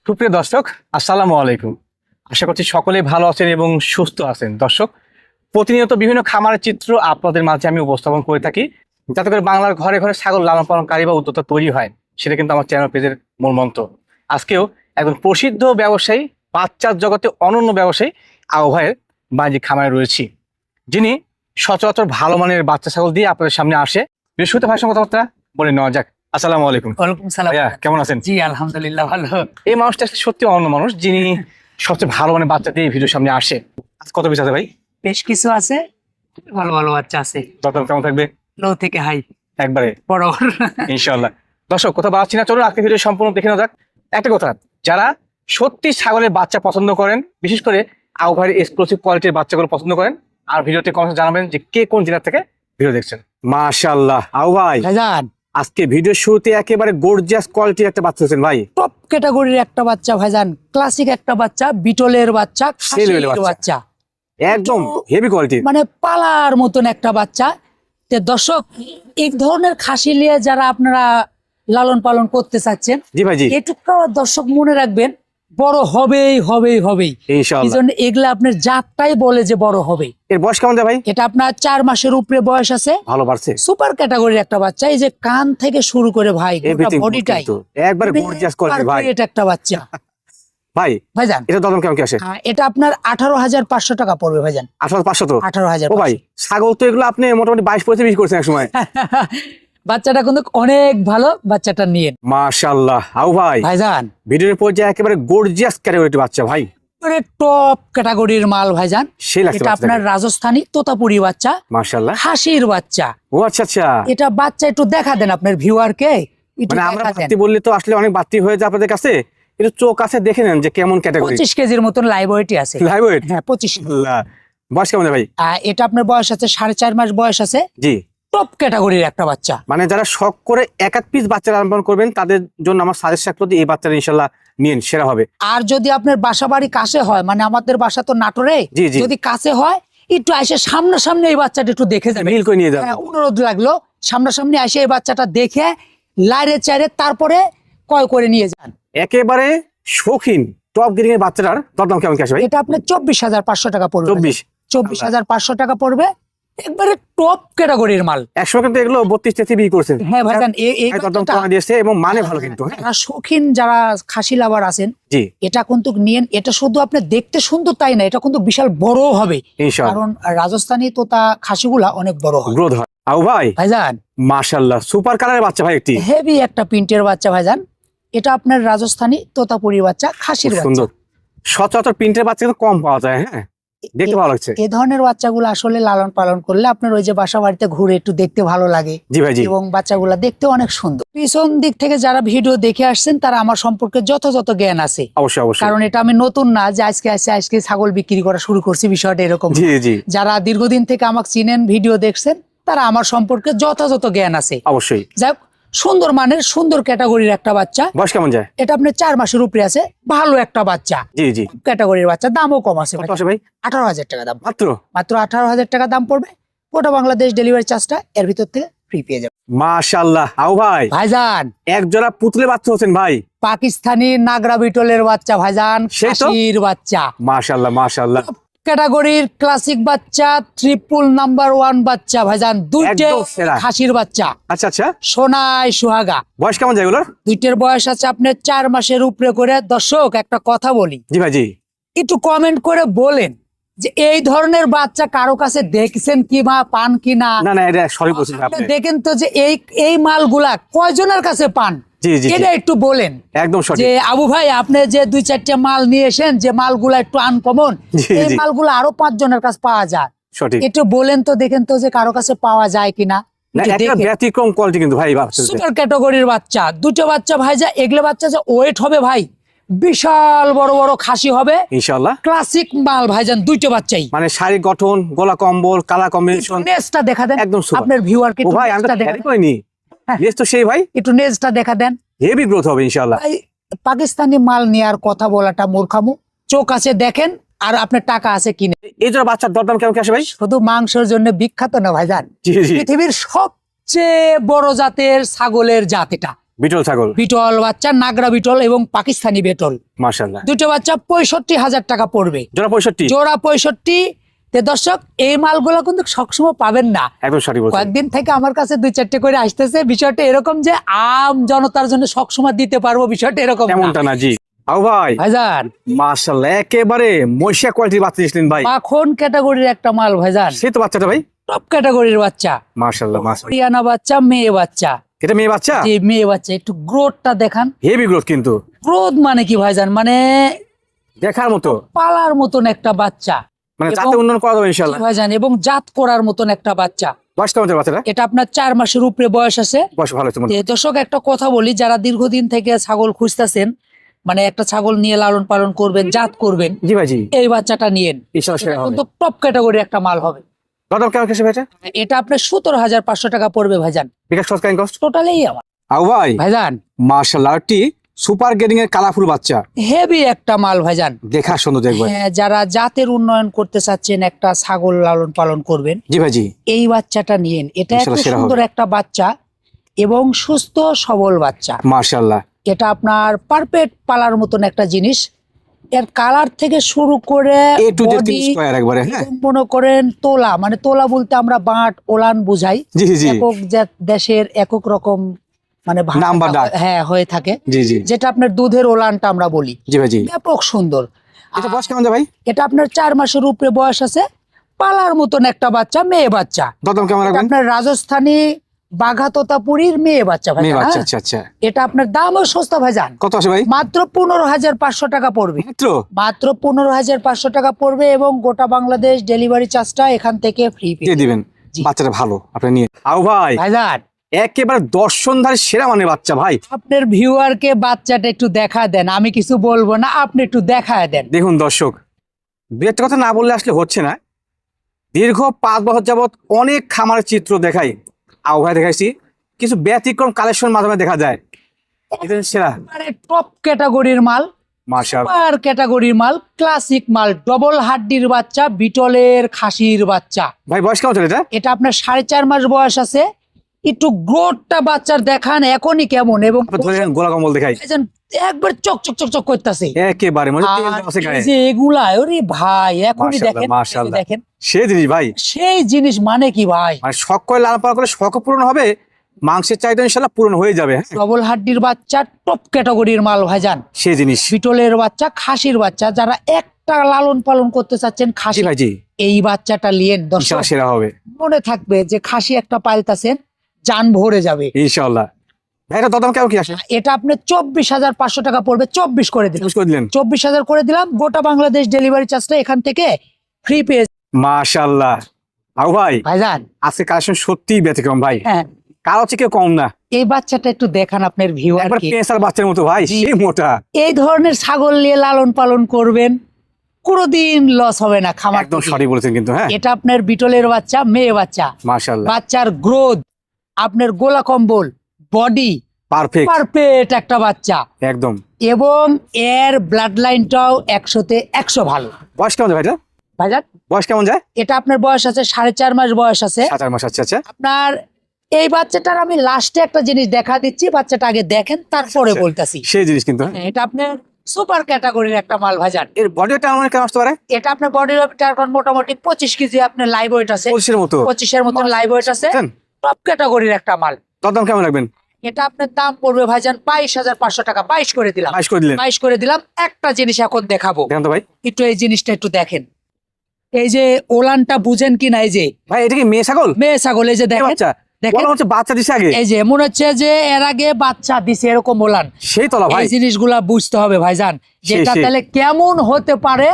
সুপ্রিয় দর্শক, আসসালামু আলাইকুম। আশা করছি সকলেই ভালো আছেন এবং সুস্থ আছেন। দর্শক, প্রতিনিয়ত বিভিন্ন খামারের চিত্র আপনাদের মাঝে আমি উপস্থাপন করে থাকি, যাতে করে বাংলার ঘরে ঘরে ছাগল লালন পালনকারী বা উদ্যোক্তা তৈরি হয়। সেটা কিন্তু আমার চ্যানেল পেজের মূল মন্ত্র। আজকেও একজন প্রসিদ্ধ ব্যবসায়ী, বাচ্চার জগতে অনন্য ব্যবসায়ী আবু ভাইয়ের বাণিজ্যিক খামারে রয়েছি, যিনি সচরাচর ভালো মানের বাচ্চা ছাগল দিয়ে আপনাদের সামনে আসে। বৃহস্পতি ভাইয়ের সঙ্গে কথাবার্তা বলে নেওয়া যাক। আসসালামু আলাইকুম। ওয়ালাইকুম সালাম। ভাইয়া কেমন আছেন? জি আলহামদুলিল্লাহ ভালো। এই মানুষটা আসলে সত্যি অন্য মানুষ, যিনি সবচেয়ে ভালো মানে বাচ্চা দিয়ে ভিডিওর সামনে আসে। আজ কত পিস আছে ভাই? বেশ কিছু আছে, ভালো ভালো বাচ্চা আছে, দরদাম কেমন থাকবে? লো থেকে হাই একবারে বড়। ইনশাআল্লাহ। দর্শক, কথা বাড়াচ্ছি না, চলুন আজকে ভিডিও সম্পূর্ণ দেখে নেওয়া যাক। একটা কথা, যারা সত্যি ছাগলের বাচ্চা পছন্দ করেন, বিশেষ করে আবু ভাইয়ের এক্সক্লুসিভ কোয়ালিটির বাচ্চাগুলো পছন্দ করেন, আর ভিডিওতে কমেন্টে জানাবেন যে কে কোন জেলা থেকে ভিডিও দেখছেন। মাশাআল্লাহ আবু ভাই, ভাইজান আজকে ভিডিও শুরুতে একেবারে গর্জিয়াস কোয়ালিটির একটা বাচ্চা হচ্ছেন ভাই। টপ ক্যাটাগরির একটা বাচ্চা ভাইজান, ক্লাসিক একটা বাচ্চা, বিটলের বাচ্চা, খাসির বাচ্চা, একদম হেভি কোয়ালিটি, মানে পালার মতন একটা বাচ্চা। তে দর্শক, এই ধরনের খাসি নিয়ে যারা আপনারা লালন পালন করতে চাচ্ছেন, জি ভাই জি, এটুকু দর্শক মনে রাখবেন, বড় হবেই হবেই হবেই। এই ইনশাআল্লাহ। জন্য এগুলা আপনার জাতটাই বলে যে বড় হবে। এর বয়স কেমন যায় ভাই? এটা আপনার 4 মাসের উপরে বয়স আছে। ভালো বাড়ছে, সুপার ক্যাটাগরির একটা বাচ্চা। এই যে কান থেকে শুরু করে ভাই এভরিথিং বডিটাই একবার গর্জিয়াস কোয়ালিটি ভাই। এটা একটা বাচ্চা ভাই ভাইজান, এটা দাম কেমন কি আসে? এটা আপনার 18,500 টাকা পড়বে ভাইজান। 18,500 তো? 18,000। ও ভাই, ছাগল তো এগুলো আপনি মোটামুটি 22-25 করছেন এক সময়। বাচ্চাটা কিন্তু অনেক ভালো, বাচ্চাটা নিয়ে মাশাআল্লাহ আবু ভাই, ভাইজান ভিডিওর পর্যায়ে একেবারে গর্জিয়াস ক্যাটাগরির বাচ্চা ভাই, মানে টপ ক্যাটাগরির মাল ভাইজান। সেই লাগছে এটা আপনার রাজস্থানী তোতাপুরি বাচ্চা, মাশাআল্লাহ। খাসির বাচ্চা। ও আচ্ছা আচ্ছা, এটা বাচ্চা একটু দেখা দেন আপনার ভিউয়ারকে, একটু মানে আমরা দেখা দেন। বাতি বললে তো আসলে অনেক বাতি হয়ে যায় আপনাদের কাছে, একটু চোখ আছে দেখে নেন যে কেমন ক্যাটাগরি। 25 কেজির মতন লাইভ ওয়েটই আছে। Live weight? হ্যাঁ 25। বয়স কেমন ভাই? এটা আপনার বয়স আছে 4.5 মাস বয়স আছে। জি, টপ ক্যাটাগরির একটা বাচ্চা। মানে যারা শখ করে এক এক পিস বাচ্চা লালন পালন করবেন, তাদের জন্য আমার সাজেস্ট থাকলো যে এই বাচ্চাটা ইনশাআল্লাহ নিন, সেরা হবে। আর যদি আপনার বাসা বাড়ি কাছে হয়, মানে আমাদের বাসা তো নাটোরে, জি, জি। যদি কাছে হয় একটু এসে সামনাসামনি এই বাচ্চাটা একটু দেখে যাবে। মিল করে নিয়ে যাবেন। হ্যাঁ, অনুরোধ লাগলো, সামনাসামনি এসে এই বাচ্চাটা দেখে লাইরে চাইরে তারপরে ক্রয় করে নিয়ে যান। একেবারে শৌখিন টপ গ্রেডিং এর বাচ্চাটার দরদাম কেমন কি আসে ভাই? এটা আপনার 24,500 টাকা পড়বে। 24,500 টাকা পড়বে, একবারে টপ ক্যাটাগরির মাল। একসময় কিন্তু এগুলো 32-33 বিক্রি করছেন। হ্যাঁ ভাইজান, এই দরদাম বাচ্চাটা কমা দিয়েছে এবং মানে ভালো কিন্তু। যারা শৌখিন, যারা খাসি লাভার আছেন, জি, এটা কিন্তু নিয়েন। এটা শুধু আপনি দেখতে সুন্দর তাই না, এটা কিন্তু বিশাল বড় হবে, ইনশাআল্লাহ। কারণ রাজস্থানী তোতা খাসিগুলা অনেক বড় হয় গ্রোথ হয়। আবু ভাই ভাইজান। মাশাআল্লাহ, সুপার কালারের বাচ্চা ভাই, একটি হেভি একটা প্রিন্টের বাচ্চা ভাইজান। এটা আপনার রাজস্থানী তোতাপুরি বাচ্চা, খাসির বাচ্চা। সুন্দর। সচরাচর প্রিন্টের বাচ্চা কিন্তু কম পাওয়া যায়। হ্যাঁ, দেখতে ভালো লাগছে। এই ধরনের বাচ্চাগুলো আসলে লালন পালন করলে আপনার ওই যে বাসা বাড়িতে ঘুরে একটু দেখতে ভালো লাগে। জি ভাই জি, এবং বাচ্চাগুলা দেখতে অনেক সুন্দর। পিছন দিক থেকে যারা ভিডিও দেখে আসছেন, তারা আমার সম্পর্কে যথাযথ জ্ঞান আছে। অবশ্যই অবশ্যই। কারণ এটা আমি নতুন না যে আজকে ছাগল বিক্রি করা শুরু করছি, বিষয়টা এরকম। জি জি, যারা দীর্ঘদিন থেকে আমাকে চিনেন, ভিডিও দেখছেন, তারা আমার সম্পর্কে যথাযথ জ্ঞান আছে। অবশ্যই। যাই হোক, সুন্দর মানের সুন্দর ক্যাটাগরির একটা বাচ্চা। বয়স কেমন যায়? এটা আপনার 4 মাসের উপরে আছে, ভালো একটা বাচ্চা, জি জি। ক্যাটাগরির বাচ্চা। দামও কম আছে কত আসে ভাই? 18,000 টাকা দাম। মাত্র মাত্র 18,000 টাকা দাম পড়বে। গোটা বাংলাদেশ ডেলিভারি চার্জটা এর ভিতর থেকে ফ্রি পেয়ে যাবে মাশাআল্লাহ আবু ভাই, ভাইজান। এক জোড়া পুতলে বাচ্চা হচ্ছেন ভাই। পাকিস্তানি নাগরা বিটলের বাচ্চা ভাইজান, সেই তো? খাসির বাচ্চা, মাশাআল্লাহ মাশাআল্লাহ, ক্যাটাগরির ক্লাসিক বাচ্চা, ট্রিপল নাম্বার 1 বাচ্চা ভাইজান। দুইটা একদম সেরা। খাসির বাচ্চা, আচ্ছা আচ্ছা। সোনায় সুহাগা। বয়স কেমন যায় এগুলোর? দুইটার বয়স আছে আপনার 4 মাসের উপরে করে। দর্শক, একটা কথা বলি, জি ভাই জি, একটু কমেন্ট করে বলেন যে এই ধরনের বাচ্চা কারো কাছে দেখছেন কি বা পান কি না। না না, এটা সরি বলছেন আপনি আপনি। দেখেন তো যে এই মালগুলা কয়জনের কাছে পান, জি জি জি, এটা একটু বলেন। একদম সঠিক। যে আবু ভাই, আপনি যে 2-4টা মাল নিয়ে এসেন, যে মালগুলা একটু আনকমন, জি, এই জি। মালগুলো আরো 5 জনের কাছে পাওয়া যায়। সঠিক। একটু বলেন তো, দেখেন তো যে কারো কাছে পাওয়া যায় কিনা। না, একটা ব্যতিক্রম কোয়ালিটি কিন্তু ভাই বাচ্চা। সুপার ক্যাটাগরির বাচ্চা, দুটো বাচ্চা ভাই, যা এগুলো বাচ্চা যে ওয়েট হবে ভাই, বিশাল বড় বড় খাসি হবে ইনশাআল্লাহ। ক্লাসিক মাল ভাইজান, দুইটা বাচ্চাই। মানে শারীরিক গঠন, গলা কম্বল, কালার কম্বিনেশন, নেজটা দেখা দেন একদম সুপার। আপনার ভিউয়ারকে। ও ভাই, আমি তো দেখা খেয়ালই করিনি। হ্যাঁ। নেক্সট তো সেই ভাই, একটু নেজটা দেখা দেন। হেভি গ্রোথ হবে ইনশাআল্লাহ। ভাই, পাকিস্তানি মাল নেওয়ার কথা বলাটা মূর্খামু। চোখ আছে দেখেন, আর আপনার টাকা আছে কিনে। এই জন্য বাচ্চার দরদাম কেমন কি আসে ভাই? শুধু মাংসের জন্য বিখ্যাত না ভাইজান, জি জি, পৃথিবীর সবচেয়ে বড় জাতের ছাগলের জাত এটা। বিটল ছাগল, বিটল বাচ্চা, নাগরা বিটল এবং পাকিস্তানি বিটল, মাশাআল্লাহ। দুটো বাচ্চা 65,000 টাকা পড়বে জোড়া 65? জোড়া 65। তে দর্শক এই মালগুলো কিন্তু সবসময় পাবেন না, একদম সঠিক বলছেন। কয়েকদিন থেকে আমার কাছে 2-4টে করে আসতেছে। বিষয়টা এরকম যে আম জনতার জন্য সবসময় দিতে পারবো, বিষয়টা এরকম না। এমনটা না জি। আও ভাই, ভাইজান মাশাআল্লাহ, একেবারে মহিষা কোয়ালিটির বাচ্চা দিয়েছিলেন ভাই। মাখন ক্যাটাগরির একটা মাল ভাইজান, সেই তো বাচ্চাটা ভাই, টপ ক্যাটাগরির বাচ্চা, মাশাআল্লাহ মাশাআল্লাহ। হরিয়ানা বাচ্চা, মেয়ে বাচ্চা। এটা মেয়ে বাচ্চা? যে মেয়ে বাচ্চা, একটু গ্রোথটা দেখান। হেভি গ্রোথ কিন্তু, গ্রোথ মানে কি ভাইজান, মানে দেখার মতো, পালার মতন একটা বাচ্চা, মানে এবং- যাতে উন্নয়ন করা যাবে ইনশাআল্লাহ। ভাইজান, এবং জাত করার মতন একটা বাচ্চা। বয়স কেমন যাবে বাচ্চাটা? এটা আপনার 4 মাসের উপরে বয়স আছে। বয়স ভালো আছে মনে হয়। দর্শক একটা কথা বলি, যারা দীর্ঘদিন থেকে ছাগল খুঁজতেছেন, মানে একটা ছাগল নিয়ে লালন পালন করবেন, জাত করবেন, জি ভাই জি, এই বাচ্চাটা নিয়েন। ইনশাআল্লাহ সেরা হবে। কিন্তু টপ ক্যাটাগরি একটা মাল হবে। দাম কেমন কেসে ভাইটা? এটা আপনার 17,500 টাকা পড়বে ভাইজান, বিকাশ খরচ কাইন কস্ট? টোটালি আমার। আও ভাই, ভাইজান মাশাআল্লাহ, একটি সুপার গ্রেডিং এর কালারফুল বাচ্চা, হেভি একটা মাল ভাইজান। দেখা সুন্দর দেখবেন। হ্যাঁ, যারা জাতের উন্নয়ন করতে চাচ্ছেন, একটা ছাগল লালন পালন করবেন, জি ভাই জি, এই বাচ্চাটা নিয়েন। এটা এত ইনশাআল্লাহ সেরা সুন্দর হবে। একটা বাচ্চা এবং সুস্থ সবল বাচ্চা। মাশাআল্লাহ। এটা আপনার পারফেক্ট পালার মতন একটা জিনিস। এর কালার থেকে শুরু করে এ টু জেড body, স্কয়ার একবারে, হ্যাঁ এবং মনে করেন তোলা, মানে তোলা বলতে আমরা বাঁট ওলান বুঝাই। জি জি একক দেশের একক রকম মানে ভাষাটা নাম বা ডাক। হ্যাঁ হয়ে থাকে, জি জি যেটা আপনার দুধের ওলানটা আমরা বলি। জি ভাই জি। ব্যাপক সুন্দর। এটা বয়স কেমন যাবে ভাই? এটা আপনার 4 মাসের উপরে বয়স আছে। পালার মতন একটা বাচ্চা, মেয়ে বাচ্চা। দাম কেমন এটা রাখবেন? আপনার রাজস্থানী বাঘা তোতাপুরীর মেয়ে বাচ্চা ভাই। মেয়ে বাচ্চা, আচ্ছা আচ্ছা। এটা আপনার দামও সস্তা ভাইজান, কত আছে ভাই? মাত্র 15,500 টাকা পড়বে। মাত্র? মাত্র 15,500 টাকা পড়বে, এবং গোটা বাংলাদেশ ডেলিভারি চার্জটা এখান থেকে ফ্রি দিয়ে দিবেন। জি। বাচ্চাটা ভালো, আপনি নিয়ে। আও ভাই, ভাইজান, একেবারে দর্শনধারী সেরা মানে বাচ্চা ভাই। আপনার ভিউয়ারকে বাচ্চাটা একটু দেখা দেন, আমি কিছু বলবো না, আপনি একটু দেখা দেন। দেখুন দর্শক, দু একটা কথা না বললে আসলে হচ্ছে না। দীর্ঘ 5 বছর যাবত অনেক খামারের চিত্র দেখাই, আও ভাই দেখাইছি, কিছু ব্যতিক্রম কালেকশন মাঝে মাঝে দেখা যায়। এটা সেরা, মানে টপ ক্যাটাগরির মাল, মাশাআল্লাহ। সুপার ক্যাটাগরির মাল, ক্লাসিক মাল, ডবল হাড্ডির বাচ্চা, বিটলের খাসির বাচ্চা। ভাই বয়স কেমন চলে এটা? এটা আপনার 4.5 মাস বয়স আছে। একটু গ্রোথটা বাচ্চার দেখান এখনই কেমন, এবং আপনি ধরে নেন, গোলা কম্বল দেখাই ভাইজান একবার চক চক চক চক করতেছে। একেবারে, মানে তেল আর দেওয়া আছে গায়ে। এই যে এগুলা, ওরে ভাই এখনই মাশাআল্লাহ, দেখেন, মাশাআল্লাহ। দেখেন সেই জিনিস ভাই, সেই জিনিস মানে কি ভাই। মানে শখ করে লালন পালন করে শখ পূরণ হবে, মাংসের চাহিদা ইনশাল্লাহ পূরণ হয়ে যাবে, হ্যাঁ? ডবল হাড্ডির বাচ্চা, টপ ক্যাটাগরির মাল ভাইজান। সেই জিনিস। বিটলের বাচ্চা, খাসির বাচ্চা, যারা একটা লালন পালন করতে চাচ্ছেন জি খাসি, ভাই জি, এই বাচ্চাটা লিয়েন। দর্শক ইনশাল্লাহ সেরা হবে মনে থাকবে যে খাসি একটা পালতাছেন, জান ভরে যাবে। ইনশাল্লাহ। ভাই এটা দাম কেমন কি আসে? এটা আপনি 24,500 টাকা পড়বে, 24 করে দিলাম, ইউজ করে দিলেন। 24,000 করে দিলাম। গোটা বাংলাদেশ ডেলিভারি চার্জটা এখান থেকে ফ্রি পেয়ে মাশাআল্লাহ। আও ভাই, ভাইজান। আজকে কালেকশন সত্যিই ব্যতিক্রম ভাই, হ্যাঁ, কার হচ্ছে কেউ কম না। এই বাচ্চাটা একটু দেখান আপনার একবার ভিউয়ারকে। পেঁচার বাচ্চার মতো ভাই, জি। সেই মোটা, এই ধরনের ছাগল নিয়ে লালন পালন করবেন, কোনোদিন লস হবে না খামার একদম থেকে। সঠিক বলেছেন কিন্তু, হ্যাঁ এটা আপনার বিটলের বাচ্চা, মেয়ে বাচ্চা। মাশাআল্লাহ, বাচ্চার গ্রোথ, আপনার গোলা কম্বল, বডি পারফেক্ট পারফেক্ট একটা বাচ্চা, একদম। এবং এর ব্লাড লাইনটাও 100-তে 100 ভালো। বয়স কেমন যায় ভাইটা? ভাইজান, বয়স কেমন যায়? এটা আপনার বয়স আছে 4.5 মাস বয়স আছে 7 মাস, আচ্ছা আচ্ছা। আপনার। এই বাচ্চাটার আমি লাস্টে একটা জিনিস দেখা দিচ্ছি, বাচ্চাটা আগে দেখেন, তারপরে আচ্ছা। বলতাছি। সেই জিনিস কিন্তু, হ্যাঁ। এটা আপনার সুপার ক্যাটাগরির একটা মাল ভাইজান। এর বডিটা আমার কেমন আসতে পারে? এটা আপনার বডির ওয়েট মোটামুটি 25 কেজি আপনার লাইভ ওয়েট আছে, 25 মতো। 25-এর মতন লাইভ ওয়েট আছে। বুঝছেন? টপ ক্যাটাগরির একটা মাল। দাম কেমন রাখবেন? এটা আপনার দাম পড়বে ভাইজান 22,500 টাকা। 22 করে দিলাম, 22 করে দিলেন। 22 করে দিলাম। একটা জিনিস এখন দেখাবো, দেখেন তো ভাই, একটু এই জিনিসটা একটু দেখেন। এই যে ওলানটা বুঝেন কিনা, এই যে ভাই এটা কি মেয়ে ছাগল? মেয়ে ছাগল, এই যে মেয়ে দেখেন, বাচ্চা? দেখেন। বলা হচ্ছে বাচ্চা দিছে আগে, এই যে মনে হচ্ছে যে এর আগে বাচ্চা দিছে, এরকম ওলান। সেই তলা ভাই, এই জিনিসগুলা বুঝতে হবে ভাইজান, যেটা সেই। তাহলে কেমন হতে পারে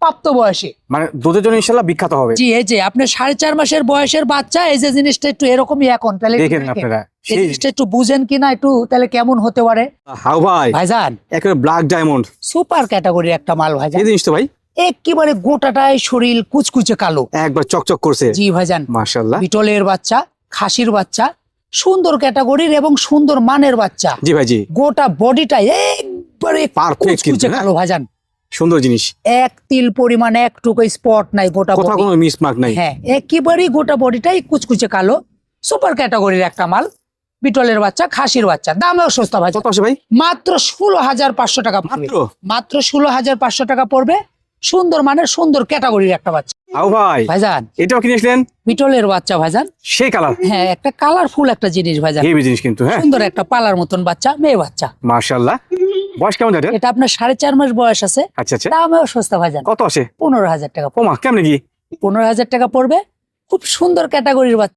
প্রাপ্ত বয়সে। মানে দুধের জন্য ইনশাল্লাহ বিখ্যাত হবে। জি, এই যে আপনার 4.5 মাসের বয়সের বাচ্চা, এই যে জিনিসটা একটু এরকমই এখন, তাহলে একটু দেখেন দেখেন। আপনারা, এই জিনিসটা একটু বুঝেন কিনা, একটু তাহলে কেমন হতে পারে হাউ ভাই, ভাইজান। একেবারে ব্ল্যাক ডায়মন্ড সুপার ক্যাটাগরির একটা মাল ভাইজান। এই জিনিস তো ভাই, একেবারে গোটাটাই শরীর কুচকুচে কালো। একবার চকচক করছে। জি ভাইজান, মাশাআল্লাহ। বিটলের বাচ্চা, খাসির বাচ্চা, সুন্দর ক্যাটাগরির এবং সুন্দর মানের বাচ্চা। জি ভাই জি, গোটা বডিটা একবারে Perfect কুচকুচে কিন্তু, কালো ভাইজান। সুন্দর জিনিস, এক তিল পরিমাণে একটুকু স্পট নাই গোটা কোথাও body। কোনো মিস মার্ক নাই। হ্যাঁ, একেবারেই গোটা বডিটাই কুচকুচে কালো। সুপার ক্যাটাগরির একটা মাল। বিটলের বাচ্চা, খাসির বাচ্চা, দামেও সস্তা ভাই। কত আছে ভাই? মাত্র 16,500 টাকা পড়বে। মাত্র? মাত্র 16,500 টাকা পড়বে। সুন্দর মানের, সুন্দর ক্যাটাগরির একটা বাচ্চা আও ভাই, ভাইজান। এটাও কিনেছিলেন? বিটলের বাচ্চা ভাইজান। সেই কালার, হ্যাঁ, একটা কালারফুল একটা জিনিস ভাইজান। হেভি জিনিস কিন্তু। হ্যাঁ, সুন্দর একটা পালার মতন বাচ্চা, মেয়ে বাচ্চা। মাশাআল্লাহ। বয়স কেমন এটা? এটা আপনার 4.5 মাস বয়স আছে। আচ্ছা আচ্ছা। দামেও সস্তা ভাইজান। কত আছে? 15,000 টাকা। ওমা, কেমনে কি? 15,000 টাকা পড়বে। খুব সুন্দর ক্যাটাগরির বাচ্চা।